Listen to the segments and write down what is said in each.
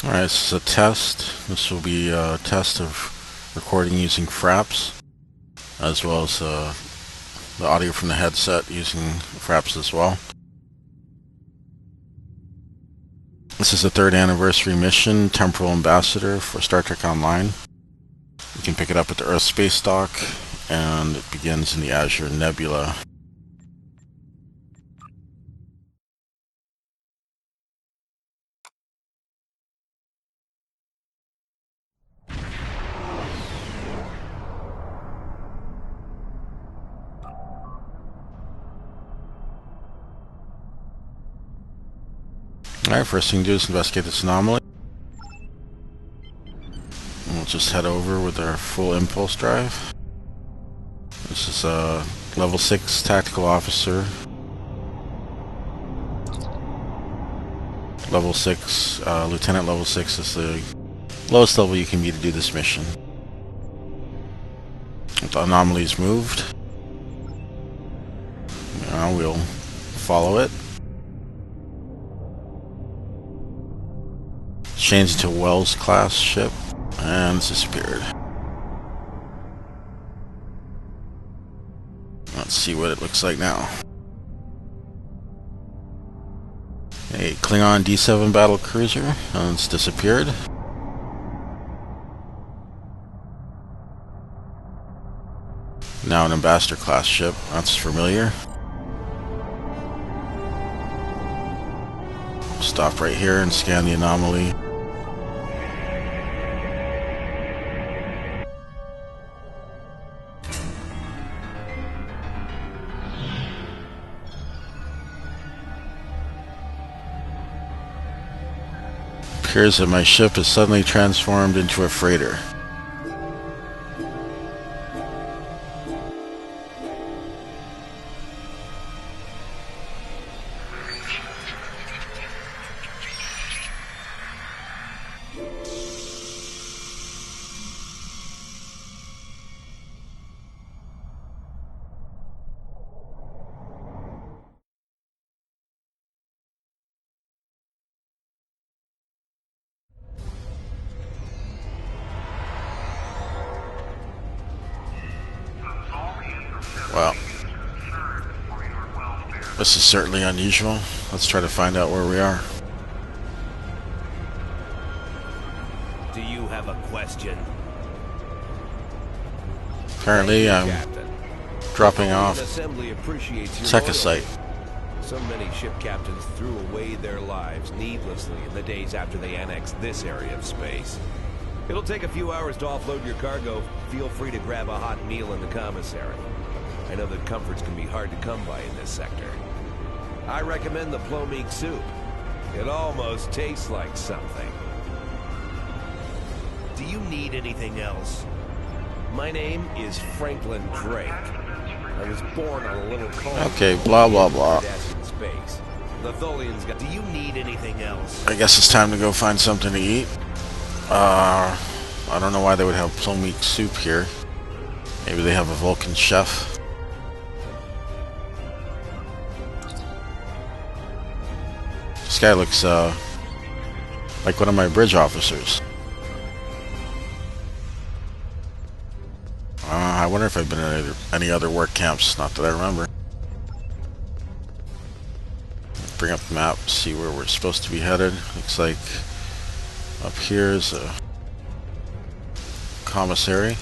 Alright, this is a test. This will be a test of recording using fraps, as well as the audio from the headset using fraps as well. This is the 3rd anniversary mission, Temporal Ambassador for Star Trek Online. You can pick it up at the Earth Space Dock, and it begins in the Azure Nebula. Alright, first thing to do is investigate this anomaly. And we'll just head over with our full impulse drive. This is a level 6 tactical officer. Level 6, Lieutenant level 6 is the lowest level you can be to do this mission. The anomaly is moved. Now we'll follow it. Changed to Wells class ship and it's disappeared. Let's see what it looks like now. A Klingon D7 battle cruiser and it's disappeared. Now an Ambassador class ship, that's familiar. Stop right here and scan the anomaly. Appears that my ship is suddenly transformed into a freighter. Well, this is certainly unusual. Let's try to find out where we are. Do you have a question? Apparently, I'm dropping off Check a site. So many ship captains threw away their lives needlessly in the days after they annexed this area of space. It'll take a few hours to offload your cargo. Feel free to grab a hot meal in the commissary. I know that comforts can be hard to come by in this sector. I recommend the plomeek soup. It almost tastes like something. Do you need anything else? My name is Franklin Drake. I was born on a little colony. Okay, blah blah blah. Space. The Tholians got. Do you need anything else? I guess it's time to go find something to eat. I don't know why they would have plomeek soup here. Maybe they have a Vulcan chef. This guy looks like one of my bridge officers. I wonder if I've been in any other work camps, not that I remember. Bring up the map, see where we're supposed to be headed. Looks like up here is a commissary.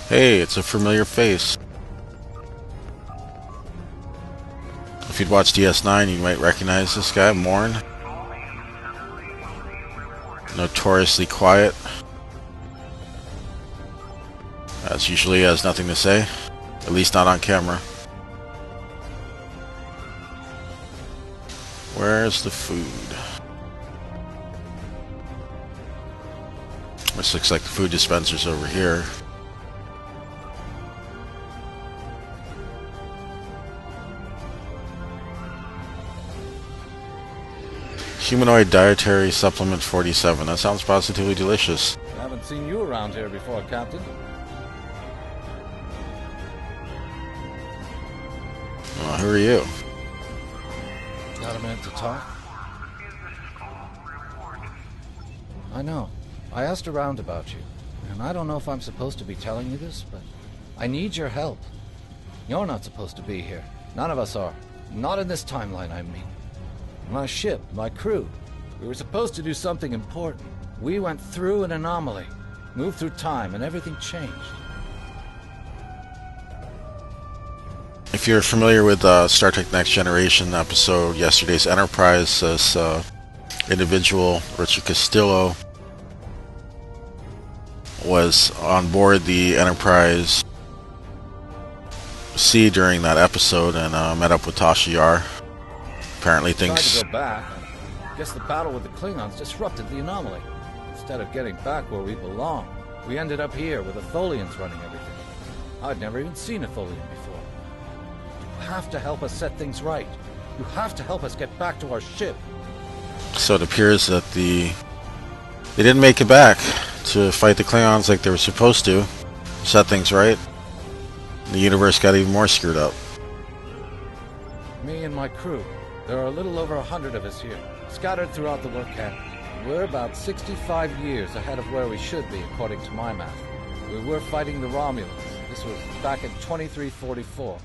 Hey, it's a familiar face. If you'd watched DS9, you might recognize this guy, Morn. Notoriously quiet. As usually has nothing to say. At least not on camera. Where's the food? This looks like the food dispenser's over here. Humanoid dietary supplement 47. That sounds positively delicious. I haven't seen you around here before, Captain. Who are you? Got a minute to talk? I know. I asked around about you, and I don't know if I'm supposed to be telling you this, but I need your help. You're not supposed to be here. None of us are. Not in this timeline, I mean. My ship, my crew. We were supposed to do something important. We went through an anomaly, moved through time, and everything changed. If you're familiar with Star Trek Next Generation episode, yesterday's Enterprise, this individual, Richard Castillo, was on board the Enterprise C during that episode and met up with Tasha Yar. Apparently things... Tried to go back. I guess the battle with the Klingons disrupted the anomaly. Instead of getting back where we belong, we ended up here with the Tholians running everything. I'd never even seen a Tholian before. You have to help us set things right. You have to help us get back to our ship. So it appears that they didn't make it back to fight the Klingons like they were supposed to. Set things right. The universe got even more screwed up. Me and my crew. There are a little over 100 of us here, scattered throughout the work camp. We're about 65 years ahead of where we should be, according to my math. We were fighting the Romulans. This was back in 2344.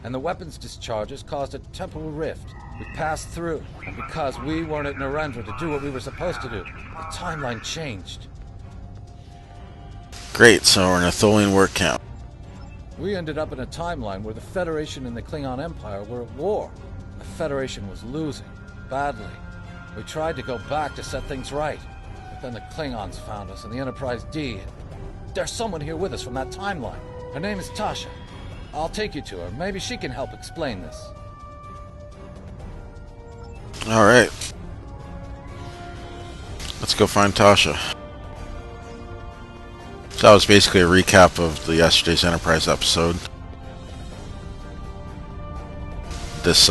And the weapons discharges caused a temporal rift. We passed through, and because we weren't at Narendra to do what we were supposed to do, the timeline changed. Great, so we're in a Tholian work camp. We ended up in a timeline where the Federation and the Klingon Empire were at war. The Federation was losing, badly. We tried to go back to set things right, but then the Klingons found us and the Enterprise D. There's someone here with us from that timeline. Her name is Tasha. I'll take you to her. Maybe she can help explain this. Alright. Let's go find Tasha. So that was basically a recap of the yesterday's Enterprise episode. This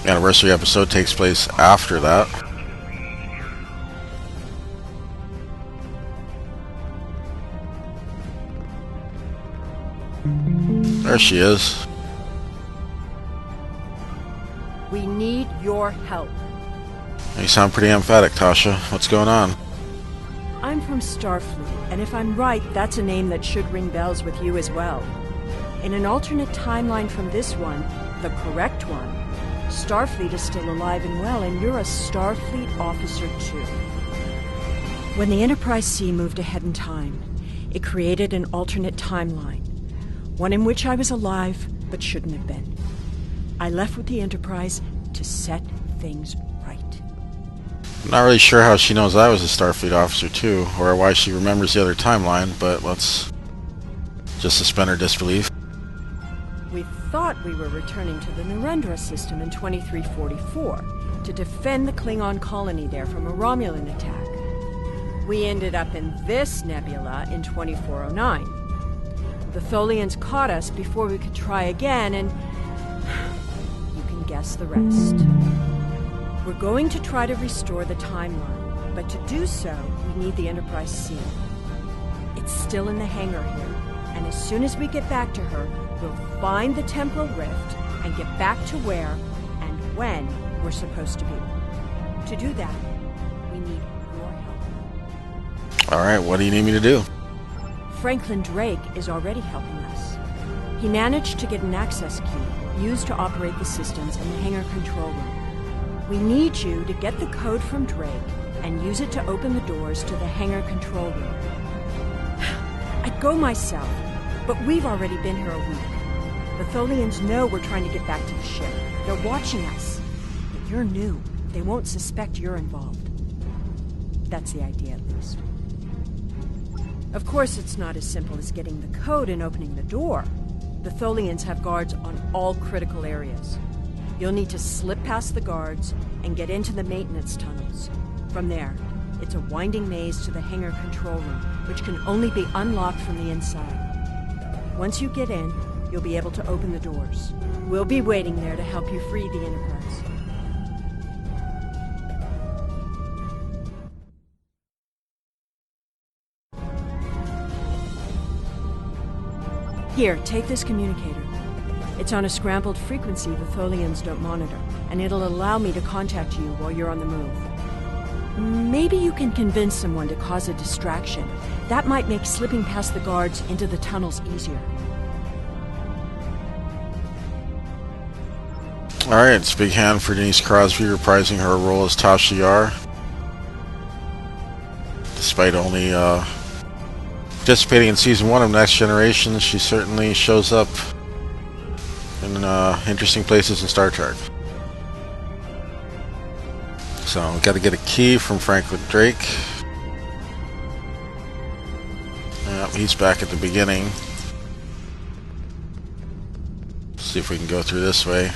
anniversary episode takes place after that. There she is. We need your help. You sound pretty emphatic, Tasha. What's going on? I'm from Starfleet, and if I'm right, that's a name that should ring bells with you as well. In an alternate timeline from this one, the correct one, Starfleet is still alive and well, and you're a Starfleet officer too. When the Enterprise C moved ahead in time, it created an alternate timeline, one in which I was alive but shouldn't have been. I left with the Enterprise to set things right. I'm not really sure how she knows I was a Starfleet officer too, or why she remembers the other timeline, but let's just suspend her disbelief. We thought we were returning to the Narendra system in 2344 to defend the Klingon colony there from a Romulan attack. We ended up in this nebula in 2409. The Tholians caught us before we could try again, and you can guess the rest. We're going to try to restore the timeline, but to do so, we need the Enterprise C. It's still in the hangar here, and as soon as we get back to her, we'll find the temporal rift and get back to where and when we're supposed to be. To do that, we need your help. Alright, what do you need me to do? Franklin Drake is already helping us. He managed to get an access key used to operate the systems in the hangar control room. We need you to get the code from Drake and use it to open the doors to the hangar control room. I'd go myself, but we've already been here a week. The Tholians know we're trying to get back to the ship. They're watching us. But you're new. They won't suspect you're involved. That's the idea, at least. Of course, it's not as simple as getting the code and opening the door. The Tholians have guards on all critical areas. You'll need to slip past the guards and get into the maintenance tunnels. From there, it's a winding maze to the hangar control room, which can only be unlocked from the inside. Once you get in, you'll be able to open the doors. We'll be waiting there to help you free the Enterprise. Here, take this communicator. It's on a scrambled frequency the Tholians don't monitor, and it'll allow me to contact you while you're on the move. Maybe you can convince someone to cause a distraction. That might make slipping past the guards into the tunnels easier. Alright, it's a big hand for Denise Crosby reprising her role as Tasha Yar. Despite only participating in Season 1 of Next Generation, she certainly shows up in interesting places in Star Trek. So, we've got to get a key from Franklin Drake. Yep, he's back at the beginning. See if we can go through this way.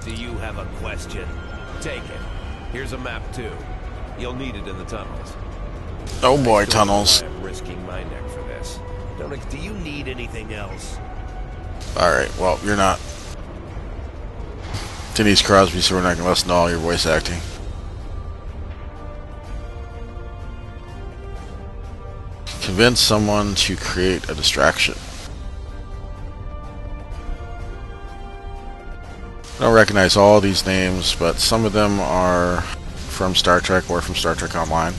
Do you have a question? Take it. Here's a map, too. You'll need it in the tunnels. Oh boy, tunnels. I'm risking my neck for this. Do you need anything else? Alright, well, you're not Denise Crosby, so we're not going to listen to all your voice acting. Convince someone to create a distraction. I don't recognize all these names, but some of them are from Star Trek or from Star Trek Online.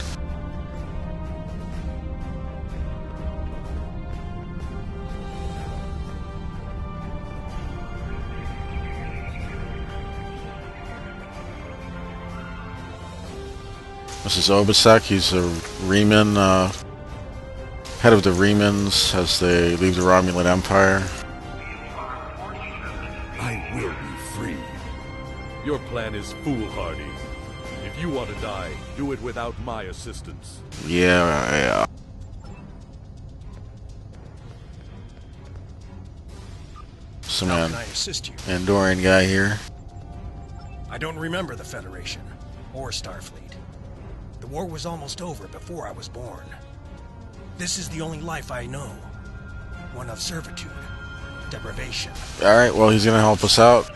This is Obasek. He's a Reman, head of the Remans as they leave the Romulan Empire. I will be free. Your plan is foolhardy. If you want to die, do it without my assistance. Yeah. Some How can I assist you? Andorian guy here. I don't remember the Federation, or Starfleet. The war was almost over before I was born. This is the only life I know. One of servitude, deprivation. Alright, well, he's gonna help us out.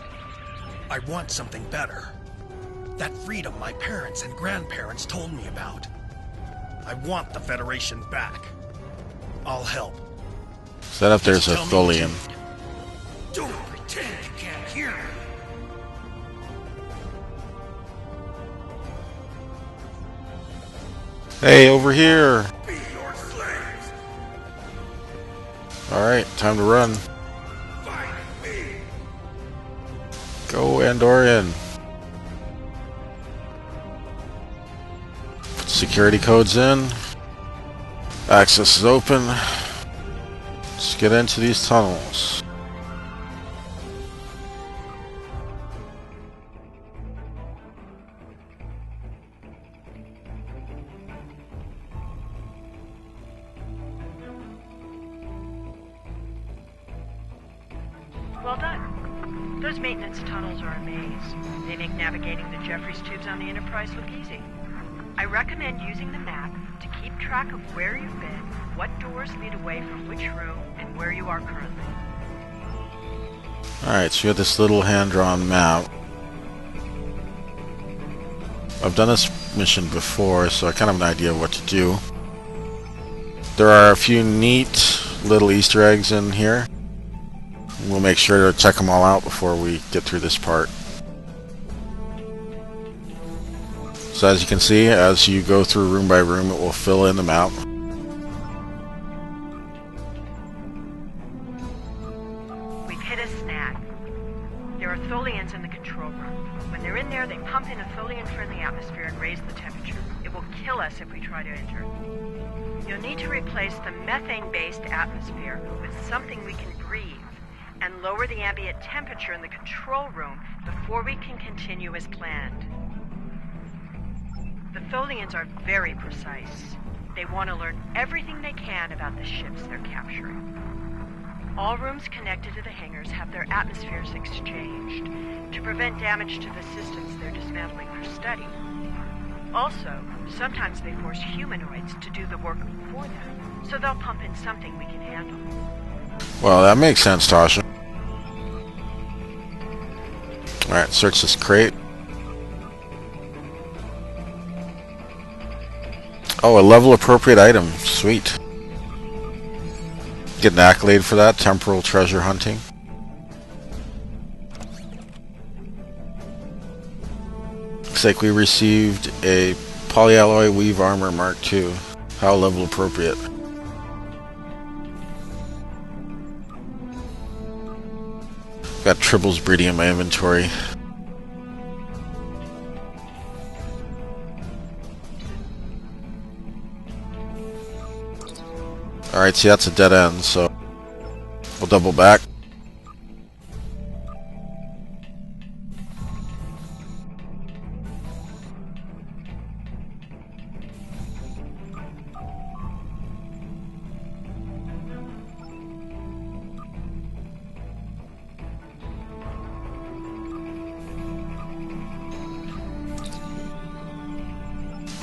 I want something better. That freedom my parents and grandparents told me about. I want the Federation back. I'll help. So that up there's a Just tell me what you Tholian. need. Don't pretend you can't hear me. Hey, over here! Be your slaves. Alright, time to run. Fight me. Go, Andorian. Put security codes in. Access is open. Let's get into these tunnels. Well done. Those maintenance tunnels are a maze. They make navigating the Jeffries tubes on the Enterprise look easy. I recommend using the map to keep track of where you've been, what doors lead away from which room, and where you are currently. Alright, so you got this little hand-drawn map. I've done this mission before, so I kind of have an idea of what to do. There are a few neat little Easter eggs in here. We'll make sure to check them all out before we get through this part. So as you can see, as you go through room by room, it will fill in the map. We've hit a snag. There are Tholians in the control room. When they're in there, they pump in a Tholian-friendly atmosphere and raise the temperature. It will kill us if we try to enter. You'll need to replace the methane-based atmosphere with something we can breathe and lower the ambient temperature in the control room before we can continue as planned. The Tholians are very precise. They want to learn everything they can about the ships they're capturing. All rooms connected to the hangars have their atmospheres exchanged to prevent damage to the systems they're dismantling for study. Also, sometimes they force humanoids to do the work for them, so they'll pump in something we can handle. Well, that makes sense, Tasha. Alright, search this crate. Oh, a level appropriate item. Sweet. Get an accolade for that. Temporal treasure hunting. Looks like we received a polyalloy weave armor Mark II. How level appropriate. Got tribbles breeding in my inventory. Alright, see, that's a dead end, so we'll double back.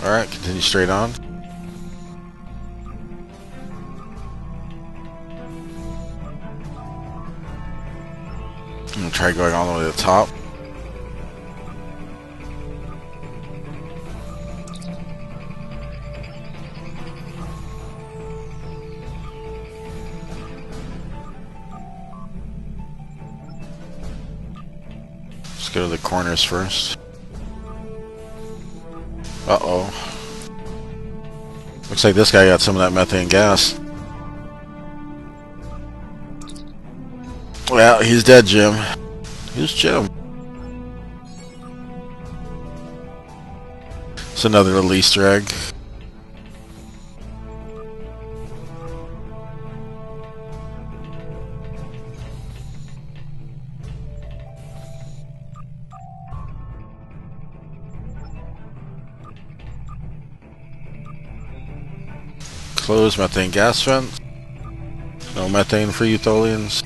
Alright, continue straight on. I'm gonna try going all the way to the top. Let's go to the corners first. Uh-oh. Looks like this guy got some of that methane gas. Well, he's dead, Jim. Who's Jim? It's another little Easter egg. Closed methane gas vent. No methane for you Tholians.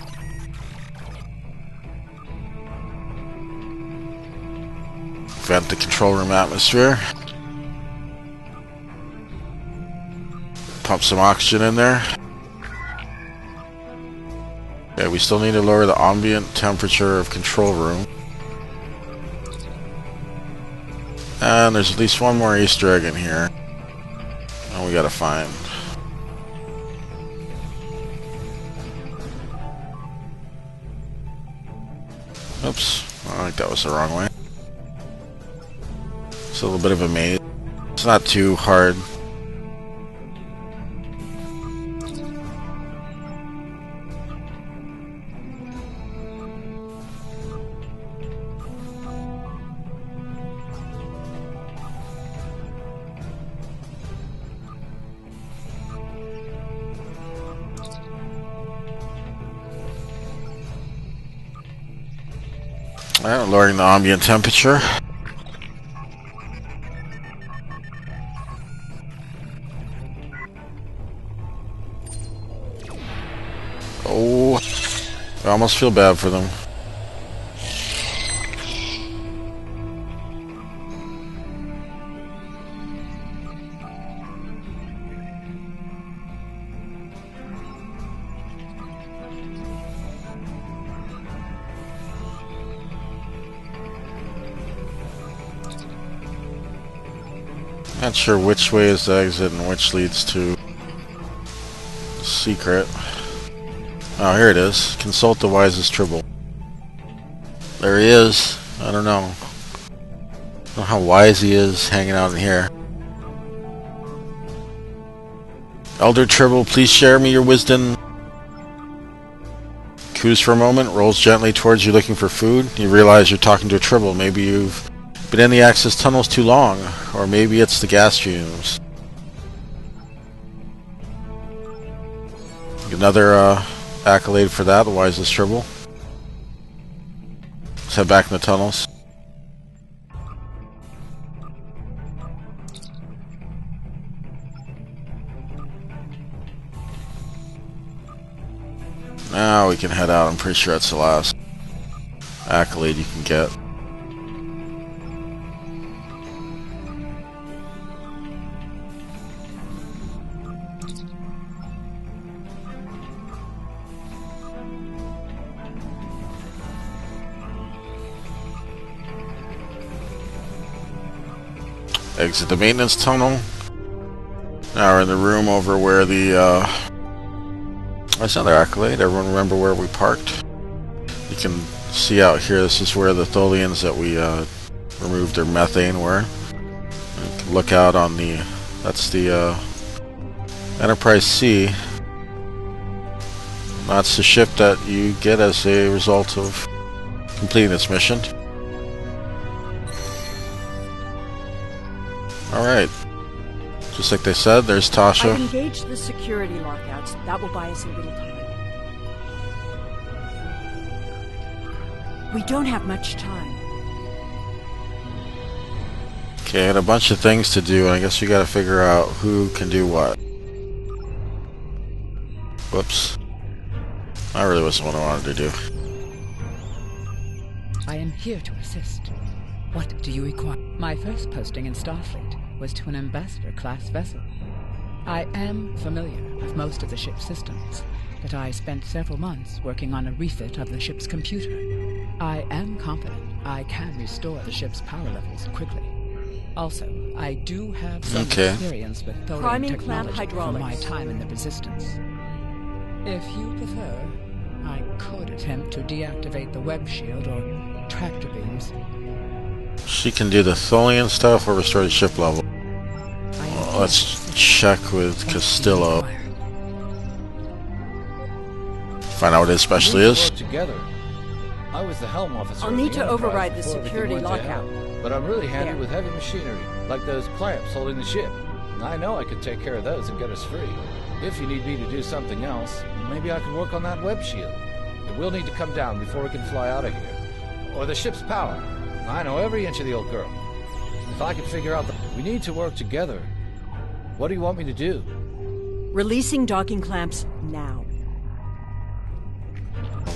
Vent the control room atmosphere. Pump some oxygen in there. Okay, we still need to lower the ambient temperature of control room. And there's at least one more Easter egg in here. And we gotta find. Oops, I think that was the wrong way. It's a little bit of a maze. It's not too hard. Alright, lowering the ambient temperature. Oh, I almost feel bad for them. Not sure which way is the exit and which leads to secret. Oh, here it is. Consult the wisest tribble. There he is. I don't know. I don't know how wise he is hanging out in here. Elder Tribble, please share me your wisdom. Coos for a moment, rolls gently towards you looking for food. You realize you're talking to a Tribble. Maybe you've been in the access tunnels too long, or maybe it's the gas fumes. Another accolade for that, the wisest Tribble. Let's head back in the tunnels. Now we can head out. I'm pretty sure that's the last accolade you can get. exit the maintenance tunnel. Now we're in the room over where the, that's another accolade. Everyone remember where we parked? You can see out here, this is where the Tholians that we removed their methane were. You can look out on the, that's the Enterprise C. That's the ship that you get as a result of completing this mission. Alright. Just like they said, there's Tasha. I've engaged the security lockouts. That will buy us a little time. We don't have much time. Okay, I had a bunch of things to do, and I guess we gotta figure out who can do what. Whoops. That really wasn't what I wanted to do. I am here to assist. What do you require? My first posting in Starfleet was to an ambassador-class vessel. I am familiar with most of the ship's systems, but I spent several months working on a refit of the ship's computer. I am confident I can restore the ship's power levels quickly. Also, I do have some experience with Thorium Priming clamp technology from my hydraulics. time in the Resistance. If you prefer, I could attempt to deactivate the web shield or tractor beams. She can do the Tholian stuff or restore the ship level. Let's check with Castillo. Find out what his specialty is. Together. I was the helm officer. I'll of need the to Enterprise override the before everything security went to lockout. hell. But I'm really handy There. with heavy machinery, like those clamps holding the ship. And I know I could take care of those and get us free. If you need me to do something else, maybe I could work on that web shield. It will need to come down before we can fly out of here. Or the ship's power. I know every inch of the old girl. If I could figure out we need to work together. What do you want me to do? Releasing docking clamps now.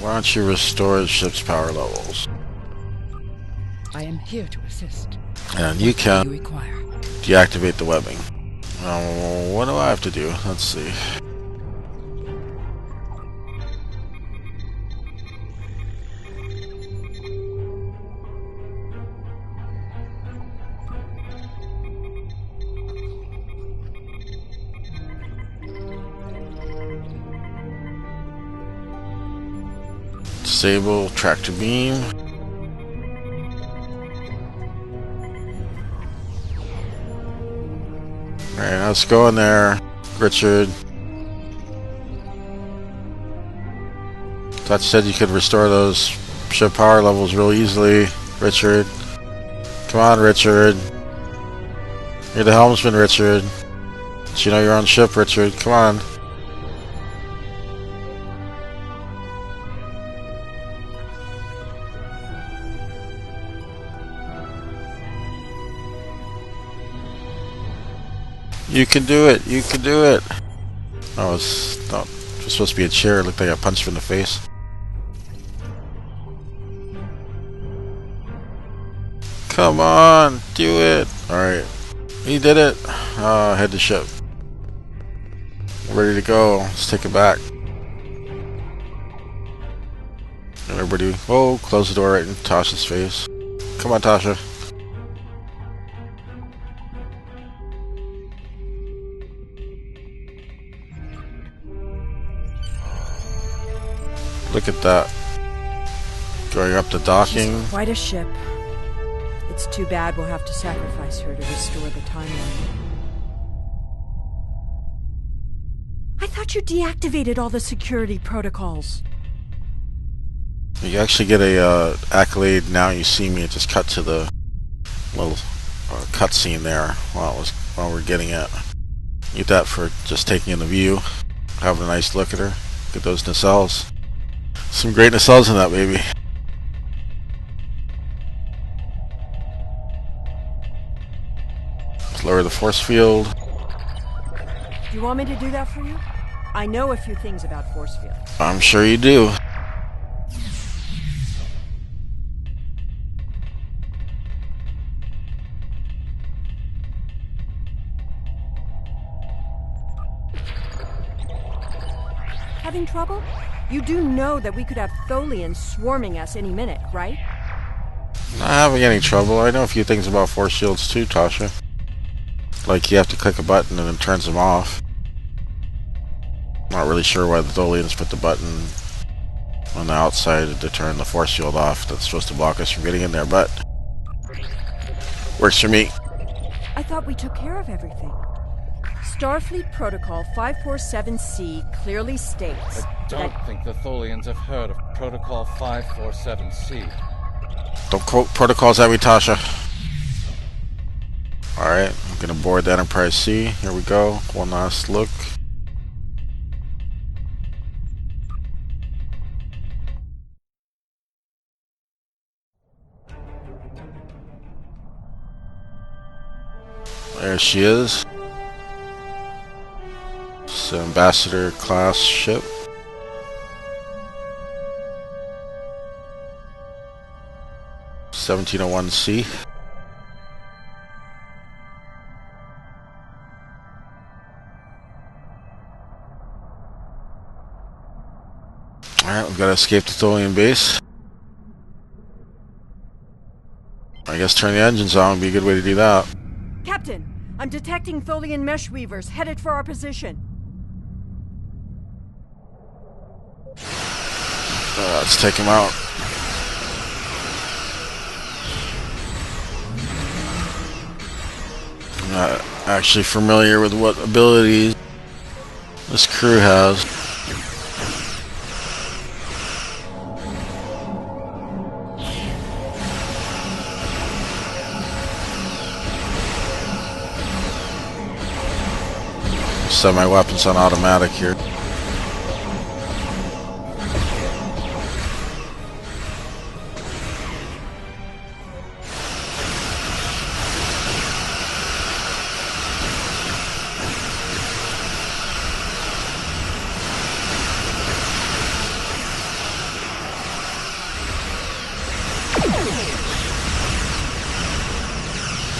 Why don't you restore the ship's power levels? I am here to assist. And you What do can you require? deactivate the webbing. What do I have to do? Let's see. Disable tractor beam. Alright, let's go in there, Richard. Thought you said you could restore those ship power levels real easily, Richard. Come on, Richard. You're the helmsman, Richard. Did you know you're on ship, Richard? Come on. You can do it. You can do it. Oh, it's supposed to be a chair. It looked like I got punched in the face. Come on, do it. Alright. He did it. Head to ship. Ready to go. Let's take it back. Everybody, oh, close the door right in Tasha's face. Come on, Tasha. Look at that. Going up the docking. She's quite a ship. It's too bad we'll have to sacrifice her to restore the timeline. I thought you deactivated all the security protocols. You actually get a accolade. Now you see me. It just cut to the little cutscene there while we're getting it. You get that for just taking in the view, having a nice look at her. Look at those nacelles. Some great nacelles in that baby. Let's lower the force field. Do you want me to do that for you? I know a few things about force fields. I'm sure you do. Having trouble? You do know that we could have Tholians swarming us any minute, right? Not having any trouble. I know a few things about force shields too, Tasha. like you have to click a button and it turns them off. Not really sure why the Tholians put the button on the outside to turn the force field off. That's supposed to block us from getting in there, but works for me. I thought we took care of everything. Starfleet Protocol 547C clearly states I don't think the Tholians have heard of Protocol 547C. Don't quote protocols at me, Tasha. Alright, I'm gonna board the Enterprise C. Here we go. One last look. There she is. It's an Ambassador class ship. (1701C). Alright, we've got to escape the Tholian base. I guess turn the engines on would be a good way to do that. Captain, I'm detecting Tholian mesh weavers headed for our position. Let's take him out. I'm not actually familiar with what abilities this crew has. Set my weapons on automatic here.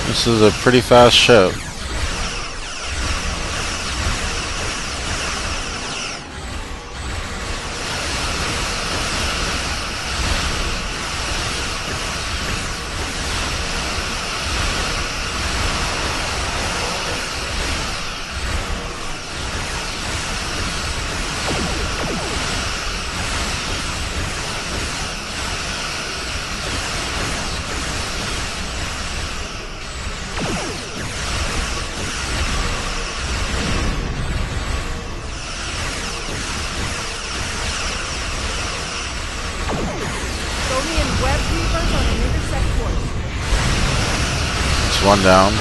This is a pretty fast ship. Tholian web weavers on an intersect course. It's one down.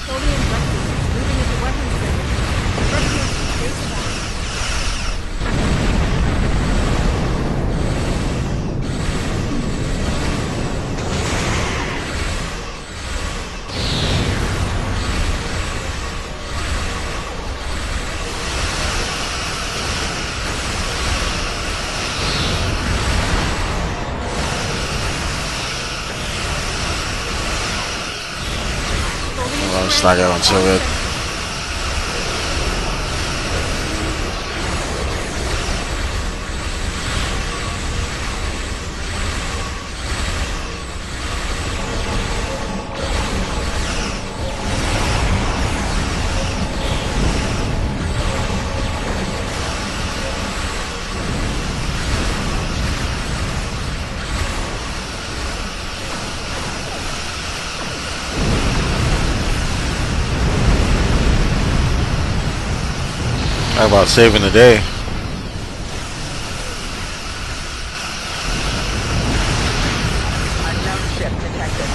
Tholian recruiters moving into weapons center. Represents base of action. Well, it's not going so good. How about saving the day? Unknown ship detected.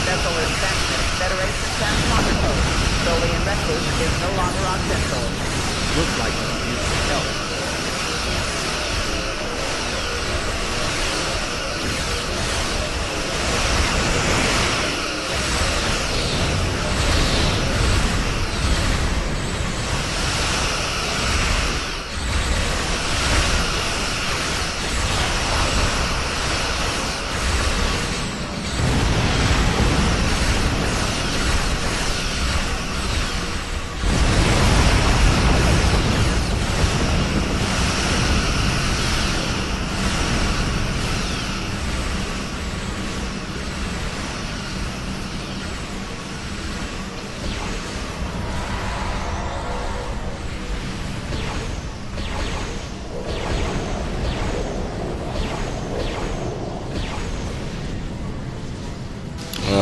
Vessel is transmitting Federation transponder code. Tholian recluse is no longer on Central. Looks like you need some help.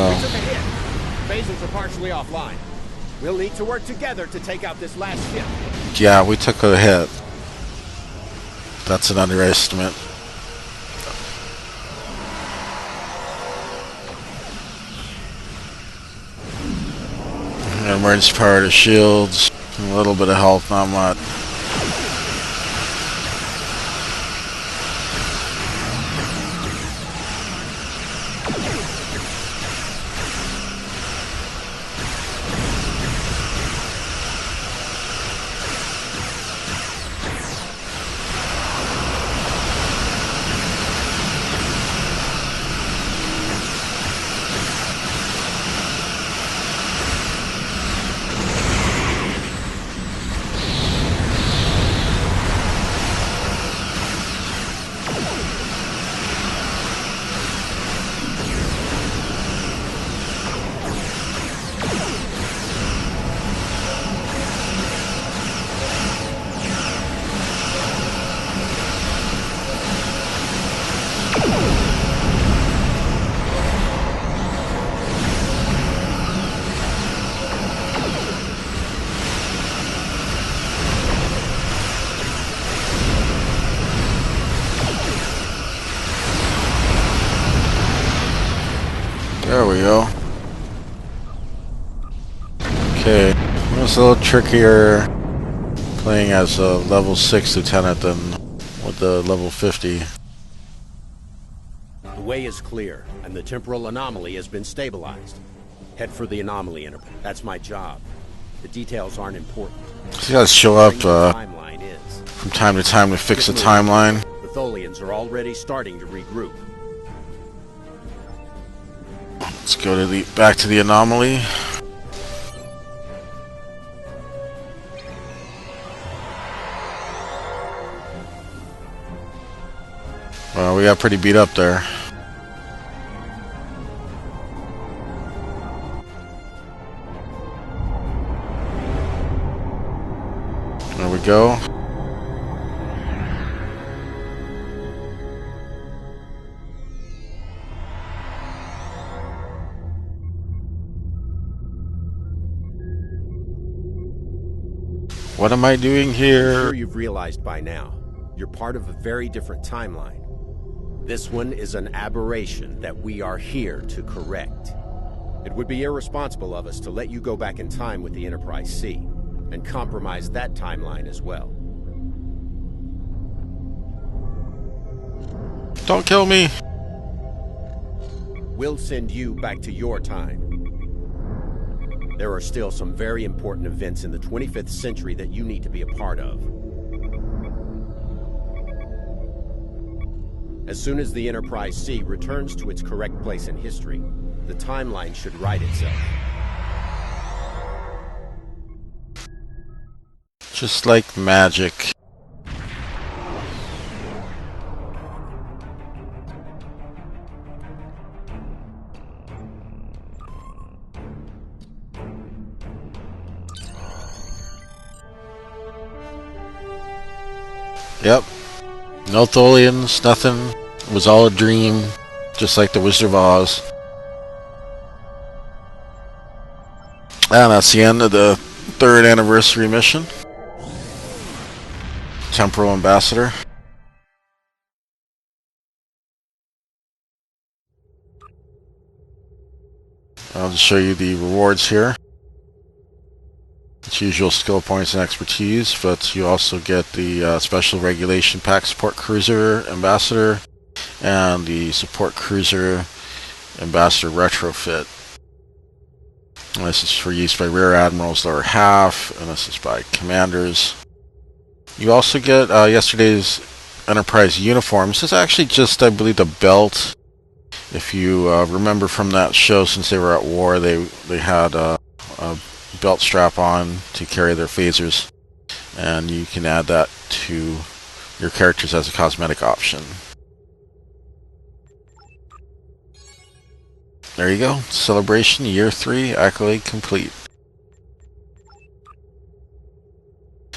Oh. took a hit. Phasers are partially offline. We'll need to work together to take out this last ship. Yeah, we took a hit. That's an underestimate. Emergency power to shields. A little bit of health, not much. There we go. Okay, it's a little trickier playing as a level 6 lieutenant than with the level 50. The way is clear, and the temporal anomaly has been stabilized. Head for the anomaly interval. That's my job. The details aren't important. So you guys show up Timeline is. from time to time to fix the timeline. The Tholians are already starting to regroup. Let's go to the back to the anomaly. Well, we got pretty beat up there. There we go. What am I doing I'm here? sure you've realized by now, you're part of a very different timeline. This one is an aberration that we are here to correct. It would be irresponsible of us to let you go back in time with the Enterprise C, and compromise that timeline as well. Don't kill me. We'll send you back to your time. There are still some very important events in the 25th century that you need to be a part of. As soon as the Enterprise C returns to its correct place in history, the timeline should right itself. Just like magic. Yep. No Tholians, nothing. It was all a dream, just like the Wizard of Oz. And that's the end of the 3rd anniversary mission. Temporal Ambassador. I'll just show you the rewards here. It's usual skill points and expertise, but you also get the Special Regulation Pack Support Cruiser Ambassador and the Support Cruiser Ambassador Retrofit. And this is for use by Rear Admirals lower half, and this is by Commanders. You also get yesterday's Enterprise uniform. This is actually just, I believe, the belt. If you remember from that show, since they were at war, they had a belt strap on to carry their phasers, and you can add that to your characters as a cosmetic option. There you go. Celebration Year 3 accolade complete.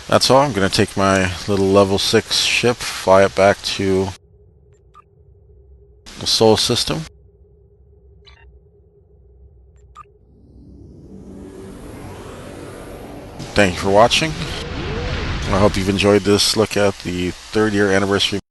That's all. I'm going to take my little level 6 ship, fly it back to the Sol system. thank you for watching. I hope you've enjoyed this look at the 3rd year anniversary